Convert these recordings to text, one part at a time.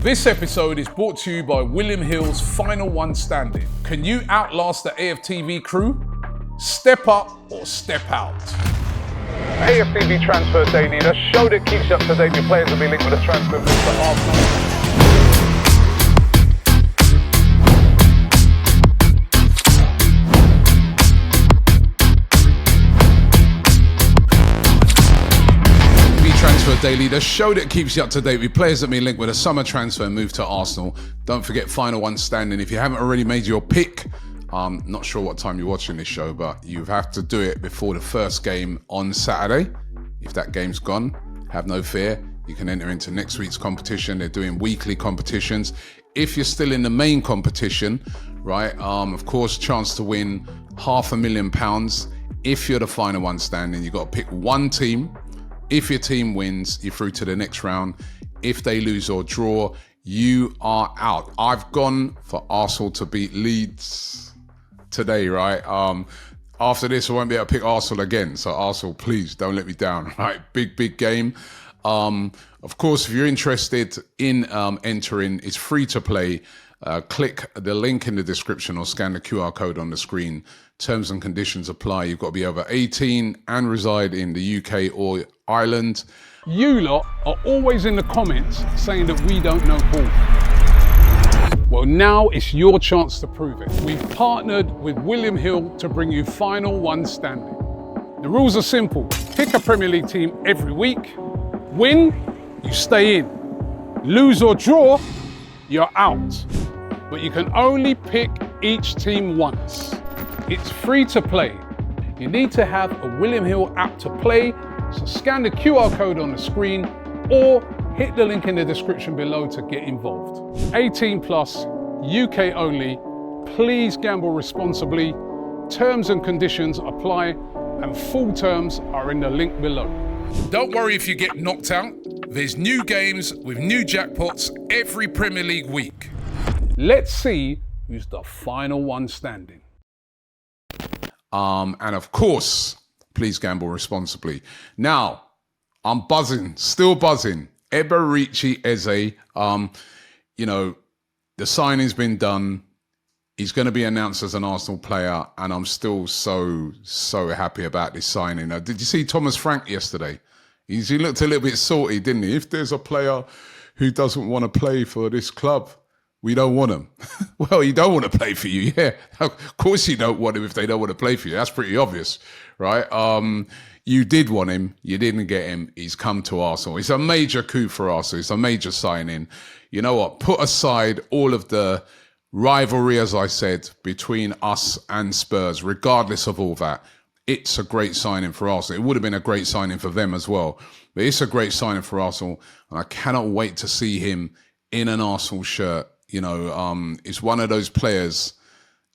This episode is brought to you by William Hill's Final One Standing. Can you outlast the AFTV crew? Step up or step out. AFTV Transfer Daily, the show that keeps you up to date. Your players will be linked with a transfer move to Arsenal. Transfer Daily, the show that keeps you up to date with players that have been linked with a summer transfer move to Arsenal. Don't forget Final One Standing. If you haven't already made your pick, not sure what time you're watching this show, but you have to do it before the first game on Saturday. If that game's gone, have no fear. You can enter into next week's competition. They're doing weekly competitions. If you're still in the main competition, right, of course, chance to win £500,000. If you're the Final One Standing, you've got to pick one team. If your team wins, you're through to the next round. If they lose or draw, you are out. I've gone for Arsenal to beat Leeds today, right? After this, I won't be able to pick Arsenal again. So Arsenal, please don't let me down, right? Big game. Of course, if you're interested in entering, it's free to play. Click the link in the description or scan the QR code on the screen. Terms and conditions apply. You've got to be over 18 and reside in the UK or Ireland. You lot are always in the comments saying that we don't know ball. Well, now it's your chance to prove it. We've partnered with William Hill to bring you Final One Standing. The rules are simple. Pick a Premier League team every week. Win, you stay in. Lose or draw, you're out. But you can only pick each team once. It's free to play. You need to have a William Hill app to play, so scan the QR code on the screen or hit the link in the description below to get involved. 18 plus, UK only. Please gamble responsibly. Terms and conditions apply, and full terms are in the link below. Don't worry if you get knocked out. There's new games with new jackpots every Premier League week. Let's see who's the final one standing. And of course, please gamble responsibly. Now, I'm buzzing, still buzzing. Eberechi Eze, the signing's been done. He's going to be announced as an Arsenal player, and I'm still so happy about this signing. Now, did you see Thomas Frank yesterday? He looked a little bit salty, didn't he? If there's a player who doesn't want to play for this club, we don't want him. Well, you don't want to play for you, yeah. Of course you don't want him if they don't want to play for you. That's pretty obvious, right? You did want him. You didn't get him. He's come to Arsenal. It's a major coup for Arsenal. It's a major signing. You know what? Put aside all of the rivalry, as I said, between us and Spurs, regardless of all that. It's a great signing for Arsenal. It would have been a great signing for them as well. But it's a great signing for Arsenal. And I cannot wait to see him in an Arsenal shirt. It's one of those players,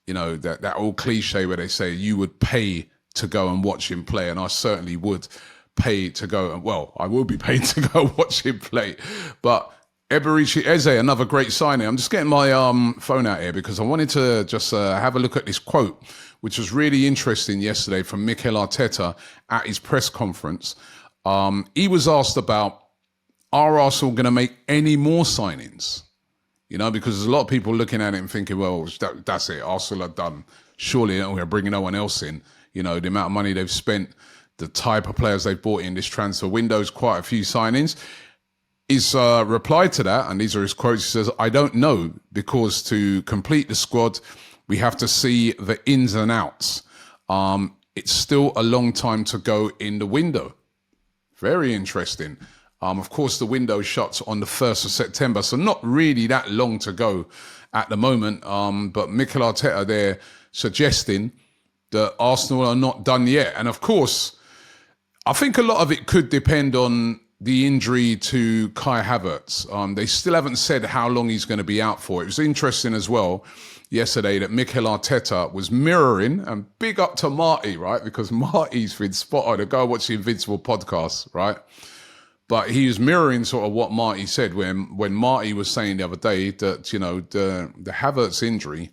that old cliche where they say you would pay to go and watch him play. And I certainly would pay to go. Well, I will be paid to go watch him play. But Eberechi Eze, another great signing. I'm just getting my phone out here because I wanted to just have a look at this quote, which was really interesting yesterday from Mikel Arteta at his press conference. He was asked about, are Arsenal going to make any more signings? Because there's a lot of people looking at it and thinking, well, that's it. Arsenal are done. Surely we're bringing no one else in. The amount of money they've spent, the type of players they've bought in this transfer window is quite a few signings. He's replied to that, and these are his quotes. He says, I don't know, because to complete the squad, we have to see the ins and outs. It's still a long time to go in the window. Very interesting. Of course, the window shuts on the 1st of September, so not really that long to go at the moment. But Mikel Arteta there suggesting that Arsenal are not done yet. And of course, I think a lot of it could depend on the injury to Kai Havertz. They still haven't said how long he's going to be out for. It was interesting as well yesterday that Mikel Arteta was mirroring, and big up to Marty, right? Because Marty's been spot on. Go watch the Invincible podcast, right? But he was mirroring sort of what Marty said when Marty was saying the other day that, the Havertz injury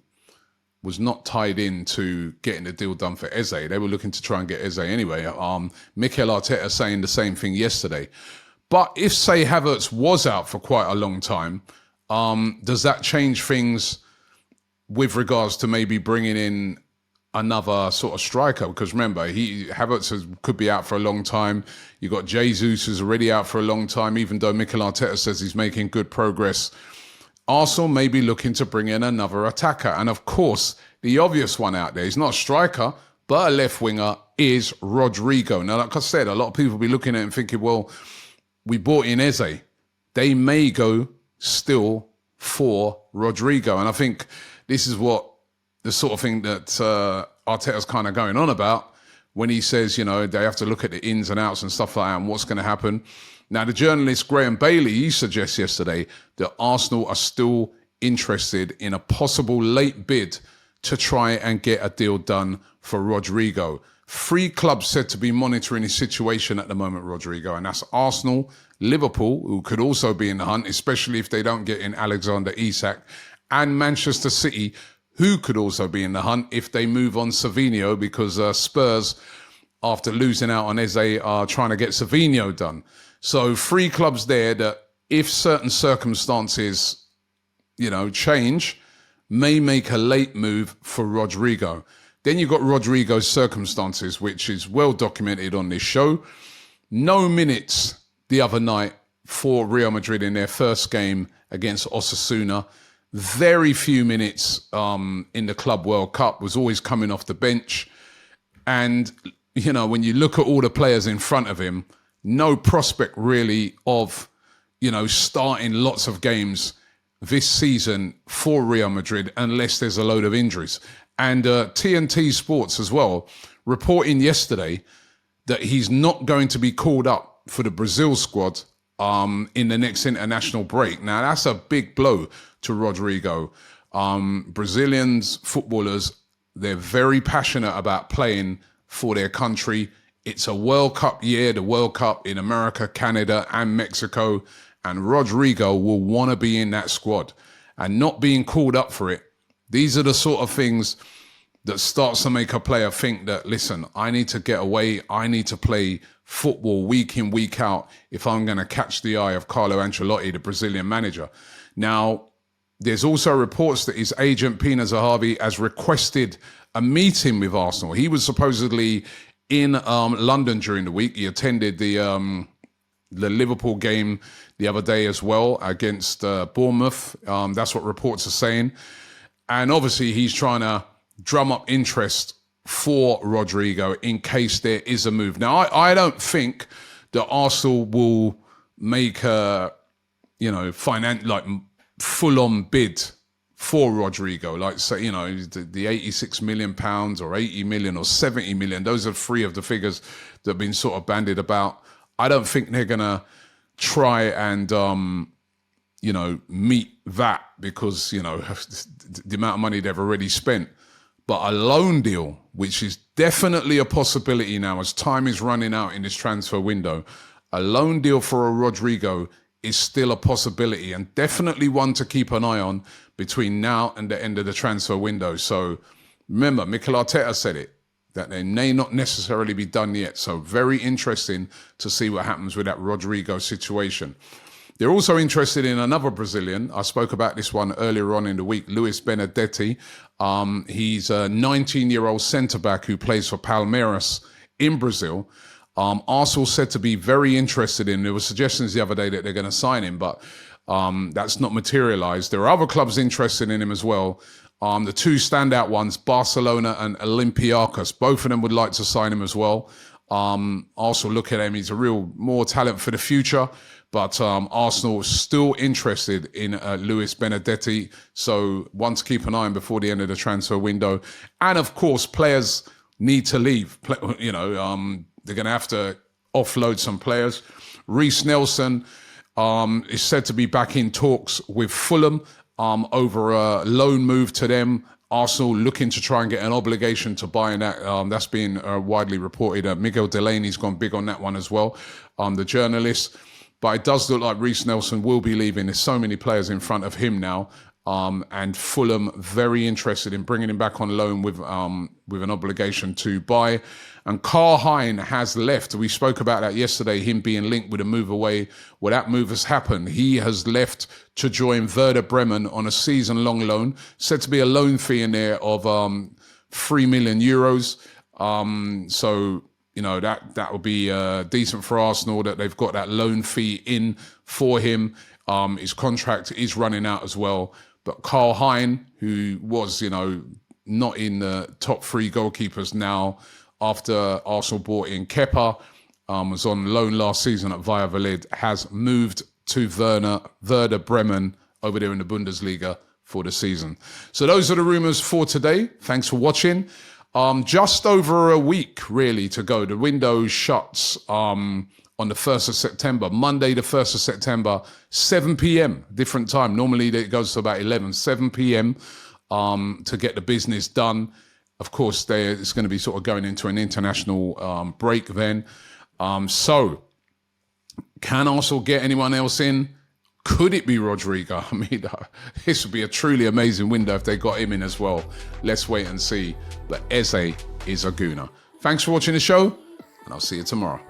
was not tied into getting the deal done for Eze. They were looking to try and get Eze anyway. Mikel Arteta saying the same thing yesterday. But if, say, Havertz was out for quite a long time, Does that change things with regards to maybe bringing in another sort of striker? Because remember, Havertz could be out for a long time. You got Jesus who's already out for a long time, even though Mikel Arteta says he's making good progress. Arsenal may be looking to bring in another attacker. And of course, the obvious one out there, he's not a striker, but a left winger, is Rodrygo. Now, like I said, a lot of people will be looking at it and thinking, well, we bought in Eze. They may go still for Rodrygo. And I think this is what the sort of thing that Arteta's kind of going on about when he says, you know, they have to look at the ins and outs and stuff like that and what's going to happen. Now, the journalist Graham Bailey, he suggests yesterday that Arsenal are still interested in a possible late bid to try and get a deal done for Rodrygo. 3 clubs said to be monitoring his situation at the moment, Rodrygo, and that's Arsenal, Liverpool, who could also be in the hunt, especially if they don't get in Alexander Isak, and Manchester City, who could also be in the hunt if they move on Savinho, because Spurs, after losing out on Eze, are trying to get Savinho done. So 3 clubs there that, if certain circumstances, you know, change, may make a late move for Rodrygo. Then you've got Rodrygo's circumstances, which is well documented on this show. No minutes the other night for Real Madrid in their first game against Osasuna. Very few minutes in the Club World Cup, was always coming off the bench. And, you know, when you look at all the players in front of him, no prospect really of, you know, starting lots of games this season for Real Madrid unless there's a load of injuries. And TNT Sports as well, reporting yesterday that he's not going to be called up for the Brazil squad in the next international break. Now, that's a big blow to Rodrygo. Brazilians, footballers, they're very passionate about playing for their country. It's a World Cup year, the World Cup in America, Canada, and Mexico. And Rodrygo will want to be in that squad. And not being called up for it, these are the sort of things that starts to make a player think that, listen, I need to get away. I need to play football week in, week out if I'm going to catch the eye of Carlo Ancelotti, the Brazilian manager. Now, there's also reports that his agent, Pina Zahavi, has requested a meeting with Arsenal. He was supposedly in London during the week. He attended the Liverpool game the other day as well against Bournemouth. That's what reports are saying. And obviously he's trying to drum up interest for Rodrygo in case there is a move. Now, I don't think that Arsenal will make a, you know, full-on bid for Rodrygo. Like, say, you know, the £86 million or 80 million or 70 million. Those are 3 of the figures that have been sort of bandied about. I don't think they're going to try and, you know, meet that because, you know, the amount of money they've already spent. But a loan deal, which is definitely a possibility now as time is running out in this transfer window, a loan deal for a Rodrygo is still a possibility and definitely one to keep an eye on between now and the end of the transfer window. So remember, Mikel Arteta said it, that they may not necessarily be done yet. So very interesting to see what happens with that Rodrygo situation. They're also interested in another Brazilian. I spoke about this one earlier on in the week, Luiz Benedetti. He's a 19-year-old centre-back who plays for Palmeiras in Brazil. Arsenal said to be very interested in. There were suggestions the other day that they're going to sign him, but that's not materialised. There are other clubs interested in him as well. The 2 standout ones, Barcelona and Olympiacos, both of them would like to sign him as well. Arsenal look at him, he's a real more talent for the future, but Arsenal is still interested in Luiz Benedetti, so one to keep an eye on before the end of the transfer window. And of course, players need to leave. You know, they're going to have to offload some players. Reiss Nelson is said to be back in talks with Fulham over a loan move to them. Arsenal looking to try and get an obligation to buy in that. That's been widely reported. Miguel Delaney's gone big on that one as well, the journalist. But it does look like Reiss Nelson will be leaving. There's so many players in front of him now. And Fulham very interested in bringing him back on loan with an obligation to buy. And Karl Hein has left. We spoke about that yesterday, him being linked with a move away. Well, that move has happened. He has left to join Werder Bremen on a season-long loan, said to be a loan fee in there of 3 million euros. So, you know, that would be decent for Arsenal that they've got that loan fee in for him. His contract is running out as well. But Karl Hein, who was, you know, not in the top 3 goalkeepers now, after Arsenal bought in Kepa, was on loan last season at Valladolid, has moved to Werder Bremen over there in the Bundesliga for the season. So those are the rumours for today. Thanks for watching. Just over a week, really, to go. The window shuts on the 1st of September, Monday the 1st of September, 7 p.m, different time. Normally it goes to about 7 p.m, to get the business done. Of course, it's going to be sort of going into an international break then. So, can Arsenal get anyone else in? Could it be Rodrygo? I mean, this would be a truly amazing window if they got him in as well. Let's wait and see. But Eze is a gooner. Thanks for watching the show, and I'll see you tomorrow.